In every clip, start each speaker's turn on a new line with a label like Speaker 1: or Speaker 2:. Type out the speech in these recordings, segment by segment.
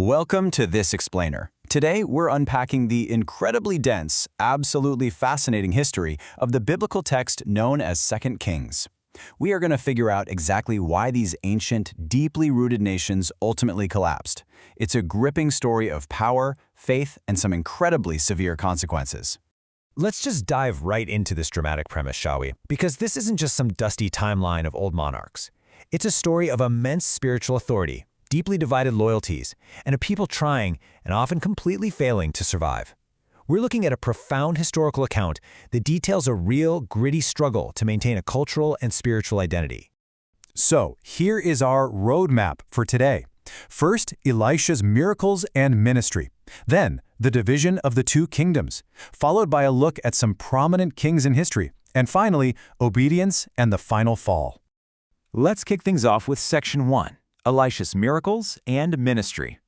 Speaker 1: Welcome to This Explainer. Today, we're unpacking the incredibly dense, absolutely fascinating history of the biblical text known as 2 Kings. We are going to figure out exactly why these ancient, deeply rooted nations ultimately collapsed. It's a gripping story of power, faith, and some incredibly severe consequences.
Speaker 2: Let's just dive right into this dramatic premise, shall we? Because this isn't just some dusty timeline of old monarchs. It's a story of immense spiritual authority, deeply divided loyalties, and a people trying, and often completely failing, to survive. We're looking at a profound historical account that details a real, gritty struggle to maintain a cultural and spiritual identity.
Speaker 3: So, here is our roadmap for today. First, Elisha's miracles and ministry. Then, the division of the two kingdoms, followed by a look at some prominent kings in history. And finally, obedience and the final fall.
Speaker 4: Let's kick things off with Section 1, Elisha's miracles and ministry.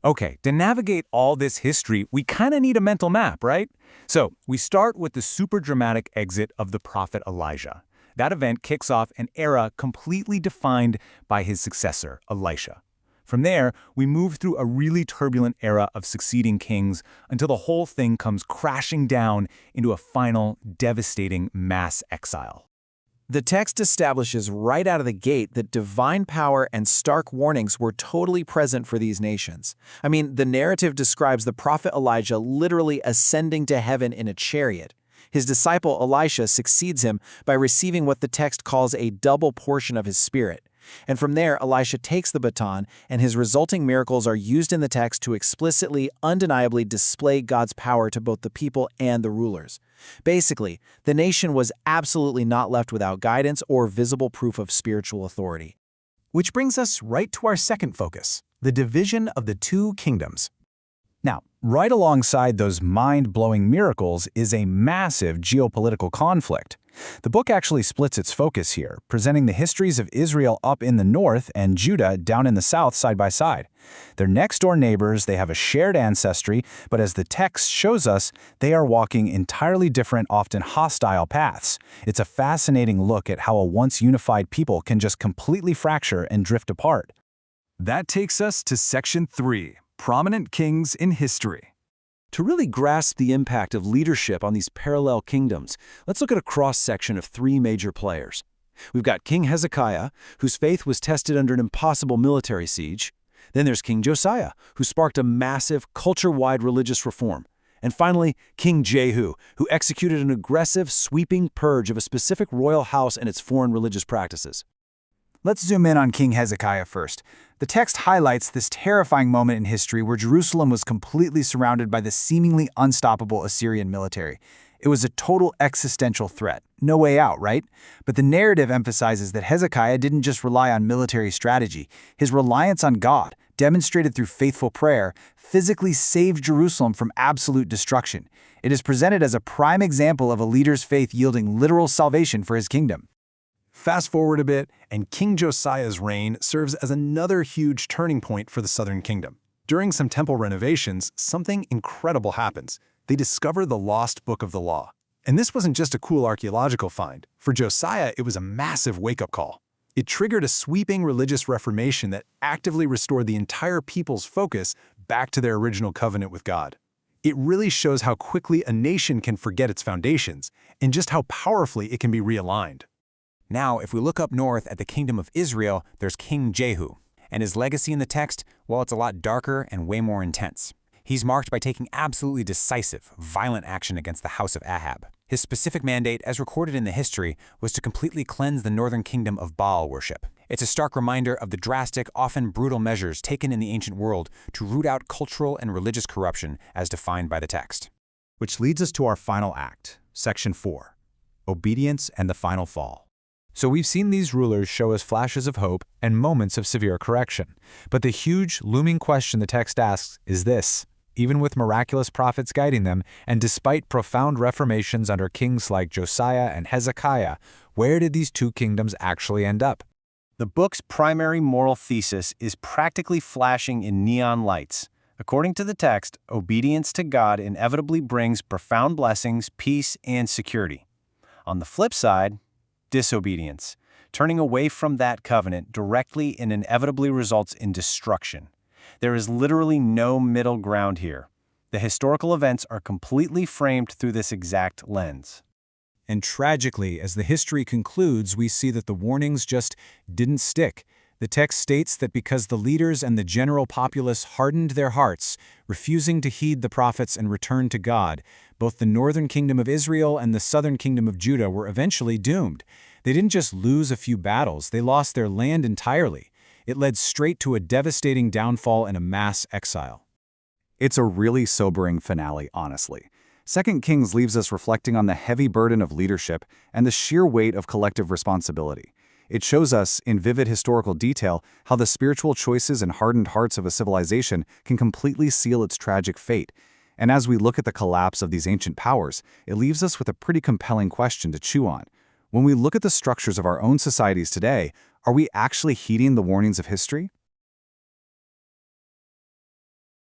Speaker 4: Okay, to navigate all this history, we kind of need a mental map, right? So, we start with the super dramatic exit of the prophet Elijah. That event kicks off an era completely defined by his successor, Elisha. From there, we move through a really turbulent era of succeeding kings until the whole thing comes crashing down into a final, devastating mass exile.
Speaker 1: The text establishes right out of the gate that divine power and stark warnings were totally present for these nations. I mean, the narrative describes the prophet Elijah literally ascending to heaven in a chariot. His disciple Elisha succeeds him by receiving what the text calls a double portion of his spirit. And from there, Elisha takes the baton, and his resulting miracles are used in the text to explicitly, undeniably display God's power to both the people and the rulers. Basically, the nation was absolutely not left without guidance or visible proof of spiritual authority.
Speaker 3: Which brings us right to our second focus, the division of the two kingdoms. Now, right alongside those mind-blowing miracles is a massive geopolitical conflict. The book actually splits its focus here, presenting the histories of Israel up in the north and Judah down in the south side by side. They're next-door neighbors, they have a shared ancestry, but as the text shows us, they are walking entirely different, often hostile paths. It's a fascinating look at how a once unified people can just completely fracture and drift apart.
Speaker 5: That takes us to Section 3, Prominent Kings in History.
Speaker 4: To really grasp the impact of leadership on these parallel kingdoms, let's look at a cross-section of three major players. We've got King Hezekiah, whose faith was tested under an impossible military siege. Then there's King Josiah, who sparked a massive, culture-wide religious reform. And finally, King Jehu, who executed an aggressive, sweeping purge of a specific royal house and its foreign religious practices.
Speaker 3: Let's zoom in on King Hezekiah first. The text highlights this terrifying moment in history where Jerusalem was completely surrounded by the seemingly unstoppable Assyrian military. It was a total existential threat. No way out, right? But the narrative emphasizes that Hezekiah didn't just rely on military strategy. His reliance on God, demonstrated through faithful prayer, physically saved Jerusalem from absolute destruction. It is presented as a prime example of a leader's faith yielding literal salvation for his kingdom.
Speaker 5: Fast forward a bit, and King Josiah's reign serves as another huge turning point for the southern kingdom. During some temple renovations, something incredible happens. They discover the lost book of the law. And this wasn't just a cool archaeological find. For Josiah, it was a massive wake-up call. It triggered a sweeping religious reformation that actively restored the entire people's focus back to their original covenant with God. It really shows how quickly a nation can forget its foundations, and just how powerfully it can be realigned.
Speaker 4: Now, if we look up north at the kingdom of Israel, there's King Jehu. And his legacy in the text, well, it's a lot darker and way more intense. He's marked by taking absolutely decisive, violent action against the house of Ahab. His specific mandate, as recorded in the history, was to completely cleanse the northern kingdom of Baal worship. It's a stark reminder of the drastic, often brutal measures taken in the ancient world to root out cultural and religious corruption as defined by the text.
Speaker 3: Which leads us to our final act, Section 4, Obedience and the Final Fall. So we've seen these rulers show us flashes of hope and moments of severe correction. But the huge, looming question the text asks is this: even with miraculous prophets guiding them, and despite profound reformations under kings like Josiah and Hezekiah, where did these two kingdoms actually end up?
Speaker 1: The book's primary moral thesis is practically flashing in neon lights. According to the text, obedience to God inevitably brings profound blessings, peace, and security. On the flip side, disobedience, turning away from that covenant, directly and inevitably results in destruction.
Speaker 3: There is literally no middle ground here. The historical events are completely framed through this exact lens.
Speaker 2: And tragically, as the history concludes, we see that the warnings just didn't stick. The text states that because the leaders and the general populace hardened their hearts, refusing to heed the prophets and return to God, both the northern kingdom of Israel and the southern kingdom of Judah were eventually doomed. They didn't just lose a few battles, they lost their land entirely. It led straight to a devastating downfall and a mass exile.
Speaker 3: It's a really sobering finale, honestly. 2 Kings leaves us reflecting on the heavy burden of leadership and the sheer weight of collective responsibility. It shows us, in vivid historical detail, how the spiritual choices and hardened hearts of a civilization can completely seal its tragic fate. And as we look at the collapse of these ancient powers, it leaves us with a pretty compelling question to chew on. When we look at the structures of our own societies today, are we actually heeding the warnings of history?